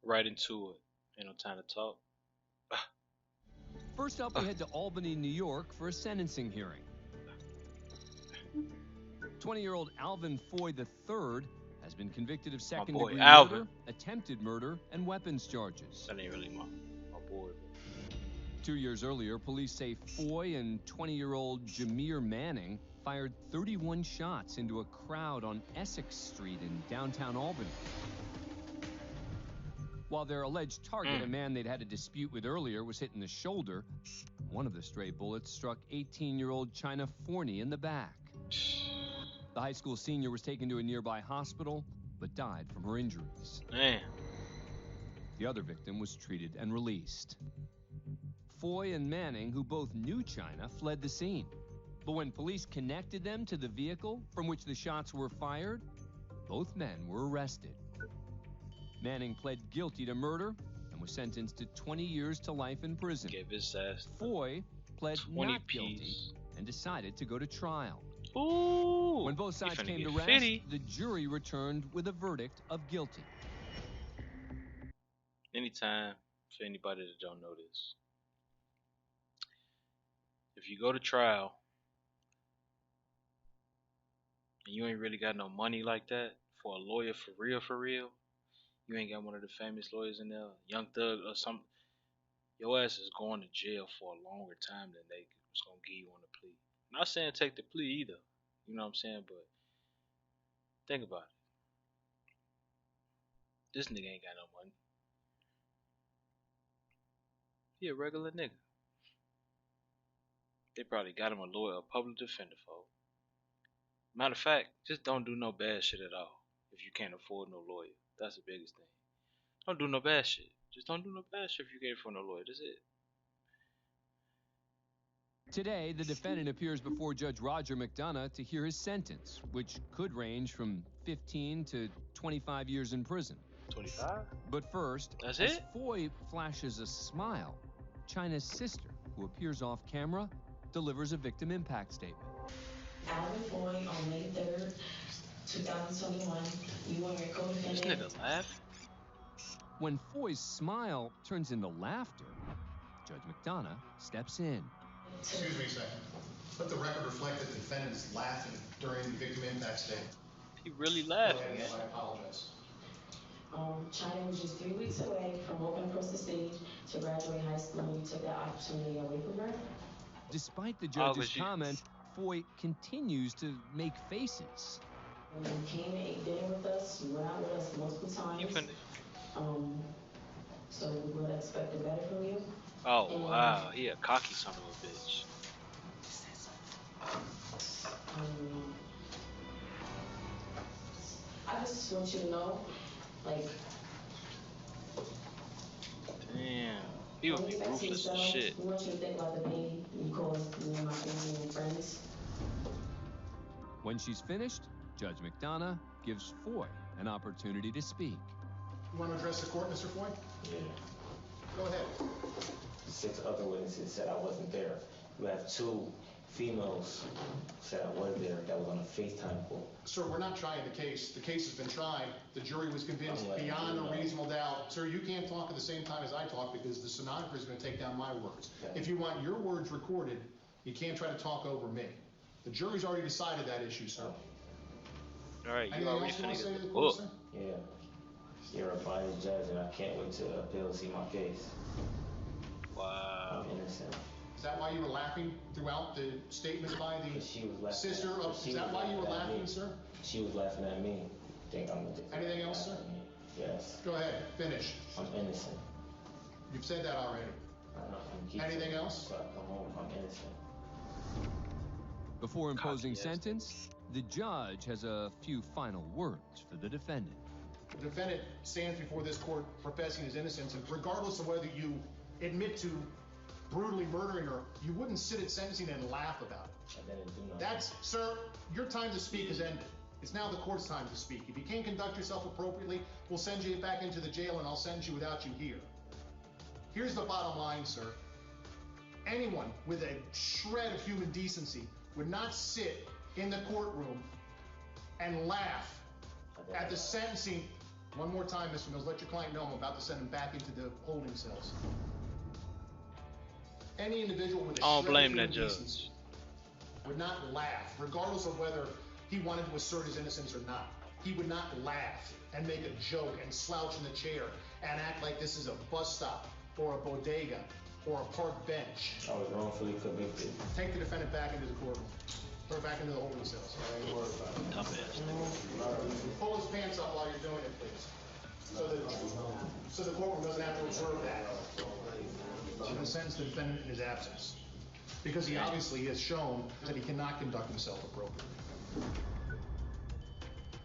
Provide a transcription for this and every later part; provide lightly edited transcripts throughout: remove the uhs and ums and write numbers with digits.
Right into it. Ain't no time to talk. First up, we head to Albany, New York for a sentencing hearing. 20-year-old Alvin Foy III has been convicted of My boy second-degree Alvin. murder, attempted murder, and weapons charges. That ain't really my boy. 2 years earlier, police say Foy and 20-year-old Jameer Manning fired 31 shots into a crowd on Essex Street in downtown Albany. While their alleged target, a man they'd had a dispute with earlier, was hit in the shoulder, one of the stray bullets struck 18-year-old China Forney in the back. The high school senior was taken to a nearby hospital, but died from her injuries. Man. The other victim was treated and released. Foy and Manning, who both knew China, fled the scene. But when police connected them to the vehicle from which the shots were fired, both men were arrested. Manning pled guilty to murder and was sentenced to 20 years to life in prison. Gave his ass Foy pled 20 not guilty piece. and decided to go to trial. Ooh. When both sides finna came get to rest, 50. the jury returned with a verdict of guilty. Anytime, for anybody that don't know this, if you go to trial and you ain't really got no money like that for a lawyer for real, you ain't got one of the famous lawyers in there, Young Thug or something, your ass is going to jail for a longer time than they was gonna give you on the plea. Not saying take the plea either, you know what I'm saying, but think about it. This nigga ain't got no money. He a regular nigga. They probably got him a lawyer, a public defender for. Matter of fact, just don't do no bad shit at all. If you can't afford no lawyer, that's the biggest thing. Don't do no bad shit. Just don't do no bad shit if you can't afford no lawyer. That's it. Today, the defendant appears before Judge Roger McDonough to hear his sentence, which could range from 15 to 25 years in prison. 25? But first, That's as it? Foy flashes a smile, China's sister, who appears off camera, delivers a victim impact statement. Alvin Foy on May 3rd, 2021, you and your This co-defendant. nigga laugh? When Foy's smile turns into laughter, Judge McDonough steps in. Excuse me a second. Let the record reflect that the defendant is laughing during the victim impact statement. He really Go laughing, ahead, man. I apologize. China was just 3 weeks away from walking across the stage to graduate high school, and you took that opportunity away from her. Despite the Oh, judge's but you- comment, Foy continues to make faces. When you came and ate dinner with us, you went out with us multiple You times. finna. So we would have expected better from you. Oh wow, he a cocky son of a bitch. I just want you to know, like, Damn. He would be ruthless as shit. we want you to think about the pain you caused me and my family and friends. When she's finished, Judge McDonough gives Foy an opportunity to speak. You want to address the court, Mr. Foy? Yeah. Go ahead. 6 other witnesses said I wasn't there. You have 2 females said I was there that was on a FaceTime call. Sir, we're not trying the case. The case has been tried. The jury was convinced I'm letting beyond you a know. reasonable doubt. Sir, you can't talk at the same time as I talk because the stenographer is going to take down my words. Okay. If you want your words recorded, you can't try to talk over me. The jury's already decided that issue, sir. Alright, you Anything already else you want finna to say get to the the court, book. sir? Yeah. You're a biased judge and I can't wait to appeal to see my case. Wow. I'm innocent. Is that why you were laughing throughout the statement by the She was laughing sister at, of... she Is that was why you were laughing at laughing, me. sir? She was laughing at me. Think I'm addicted. Anything else, sir? Yes. Go ahead, finish. I'm innocent. You've said that already. Anything else? So I come home, I'm innocent. Before imposing Cocky ass sentence, the judge has a few final words for the defendant. The defendant stands before this court professing his innocence, and regardless of whether you admit to brutally murdering her, you wouldn't sit at sentencing and laugh about it. I didn't do nothing. That's, sir, your time to speak has ended. It's now the court's time to speak. If you can't conduct yourself appropriately, we'll send you back into the jail and I'll send you without you here. Here's the bottom line, sir. Anyone with a shred of human decency would not sit in the courtroom and laugh at the sentencing One more time, Mr. Mills, let your client know I'm about to send him back into the holding cells. Any individual with a I don't shred blame of that human judge. decency would not laugh, regardless of whether he wanted to assert his innocence or not. He would not laugh and make a joke and slouch in the chair and act like this is a bus stop or a bodega or a park bench. I was wrongfully convicted. Take the defendant back into the courtroom. Or back into the holding cells. I ain't worried about it. Dumbass nigga. Pull his pants up while you're doing it, please. So the courtroom doesn't have to observe that. I'm going to sentence the defendant in his absence. Because he obviously has shown that he cannot conduct himself appropriately.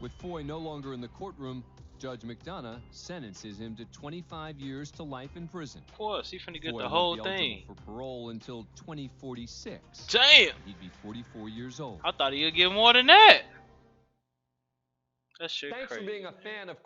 With Foy no longer in the courtroom, Judge McDonough sentences him to 25 years to life in prison. Of course, he finna get Foy the won't whole be thing. eligible for parole until 2046. Damn! He'd be 44 years old. I thought he'd get more than that. That shit Thanks crazy. for being a fan of